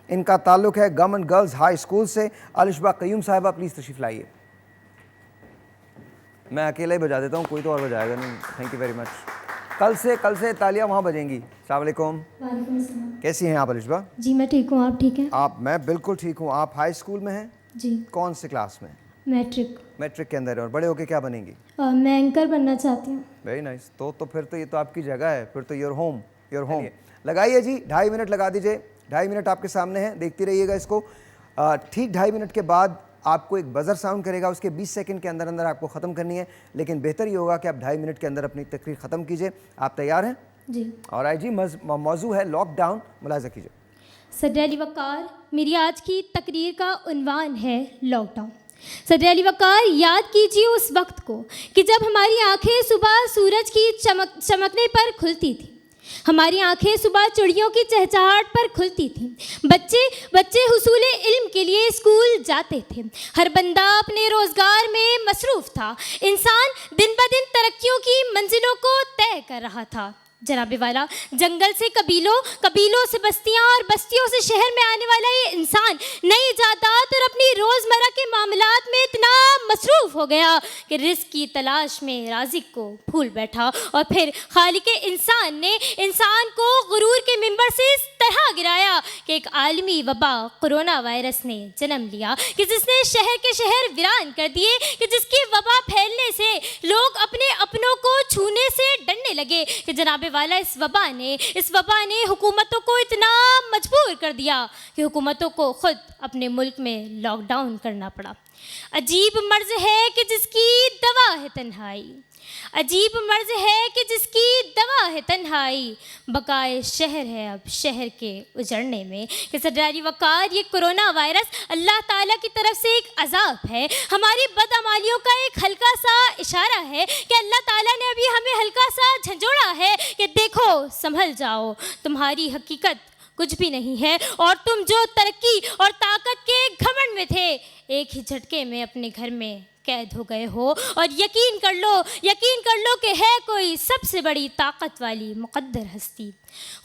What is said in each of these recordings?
ان کا تعلق ہے گورنمنٹ گرلز ہائی اسکول سے. الشبا قیوم صاحبہ پلیز تشریف لائیے. میں اکیلا ہی بجا دیتا ہوں, کوئی تو اور بجائے گا نہیں. Thank you very much. کل سے تالیاں وہاں بجیں گی. السلام علیکم. وعلیکم السلام. کیسی ہیں آپ الشبا؟ جی میں ٹھیک ہوں, آپ ٹھیک ہیں؟ میں بالکل ٹھیک ہوں. آپ ہائی اسکول میں ہیں؟ جی. کون سے کلاس میں؟ میٹرک کے اندر. اور بڑے ہو کے کیا بنیں گی؟ میں اینکر بننا چاہتی ہوں. Very nice. تو پھر تو یہ تو آپ کی جگہ ہے, پھر تو یور ہوم. لگائیے جی, 2.5 منٹ لگا دیجیے. 2.5 منٹ آپ کے سامنے ہیں, دیکھتی رہیے گا اس کو. ٹھیک 2.5 منٹ کے بعد آپ کو ایک بزر ساؤنڈ کرے گا, اس کے 20 سیکنڈ کے اندر آپ کو ختم کرنی ہے. لیکن بہتر یہ ہوگا کہ آپ 2.5 منٹ کے اندر اپنی تقریر ختم کیجیے. آپ تیار ہیں؟ جی. اور جی موضوع ہے لاک ڈاؤن. ملاحظہ کیجیے. صدر علی وقار, میری آج کی تقریر کا عنوان ہے لاک ڈاؤن. صدر علی وقار, یاد کیجیے اس وقت کو کہ جب ہماری آنکھیں صبح سورج کی چمکنے پر کھلتی تھیں. ہماری آنکھیں صبح چڑیوں کی چہچہاہٹ پر کھلتی تھیں. بچے حصول علم کے لیے اسکول جاتے تھے. ہر بندہ اپنے روزگار میں مصروف تھا. انسان دن بدن ترقیوں کی منزلوں کو طے کر رہا تھا. جناب والا, جنگل سے قبیلوں سے بستیاں اور بستیوں سے شہر میں آنے والا یہ انسان نئی ایجادات اور اپنی روزمرہ کے معاملات میں اتنا مصروف ہو گیا کہ رزق کی تلاش میں رازق کو بھول بیٹھا. اور پھر خالق انسان نے انسان کو غرور کے منبر سے اس طرح گرایا کہ ایک عالمی وبا کرونا وائرس نے جنم لیا, کہ جس نے شہر کے شہر ویران کر دیے, کہ جس کی وبا پھیلنے سے لوگ اپنے اپنوں کو چھونے سے ڈرنے لگے. کہ جناب والا, اس وبا نے حکومتوں کو اتنا مجبور کر دیا کہ حکومتوں کو خود اپنے ملک میں لاک ڈاؤن کرنا پڑا. عجیب مرض ہے کہ جس کی دوا ہے تنہائی. عجیب مرض ہے کہ جس کی دوا ہے تنہائی. بقائے شہر ہے اب شہر کے اجڑنے میں. کہ صدر علی وقار, یہ کرونا وائرس اللہ تعالیٰ کی طرف سے ایک عذاب ہے. ہماری بدعمالیوں کا ایک ہلکا سا اشارہ ہے کہ اللہ تعالیٰ نے ابھی ہمیں ہلکا سا جھنجھوڑا ہے کہ دیکھو سنبھل جاؤ, تمہاری حقیقت کچھ بھی نہیں ہے, اور تم جو ترقی اور طاقت کے گھمنڈ میں تھے, ایک ہی جھٹکے میں اپنے گھر میں قید ہو گئے ہو. اور یقین کر لو کہ ہے کوئی سب سے بڑی طاقت والی مقدر ہستی.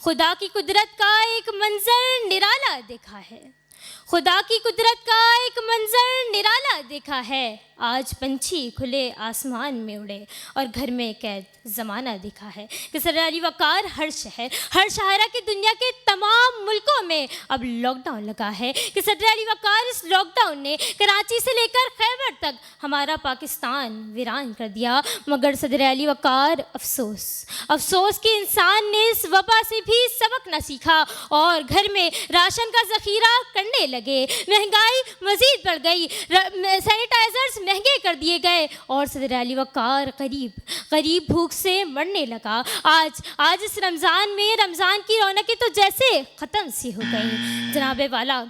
خدا کی قدرت کا ایک منظر نرالا دیکھا ہے. خدا کی قدرت کا ایک منظر نرالا دیکھا ہے. آج پنچھی کھلے آسمان میں اڑے اور گھر میں قید زمانہ دیکھا ہے. کہ صدر علی وقار, ہر شہرہ کی دنیا کے تمام ملکوں میں اب لاک ڈاؤن لگا ہے. کہ صدر علی وقار, اس لاک ڈاؤن نے کراچی سے لے کر خیبر تک ہمارا پاکستان ویران کر دیا. مگر صدر علی وقار, افسوس کہ انسان نے اس وبا سے بھی سبق نہ سیکھا اور گھر میں راشن کا ذخیرہ کرنے لگے. مہنگائی مزید بڑھ گئی, سینیٹائزرز مہنگے کر دیے گئے, اور صدر علی وقار غریب بھوک سے مرنے لگا. آج اس رمضان میں رمضان کی رونقیں تو جیسے ختم سی ہو گئیں. جناب والا,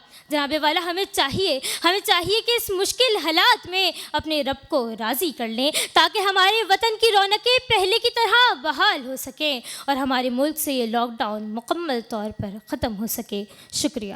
ہمیں چاہیے کہ اس مشکل حالات میں اپنے رب کو راضی کر لیں, تاکہ ہمارے وطن کی رونقیں پہلے کی طرح بحال ہو سکیں اور ہمارے ملک سے یہ لاک ڈاؤن مکمل طور پر ختم ہو سکے. شکریہ.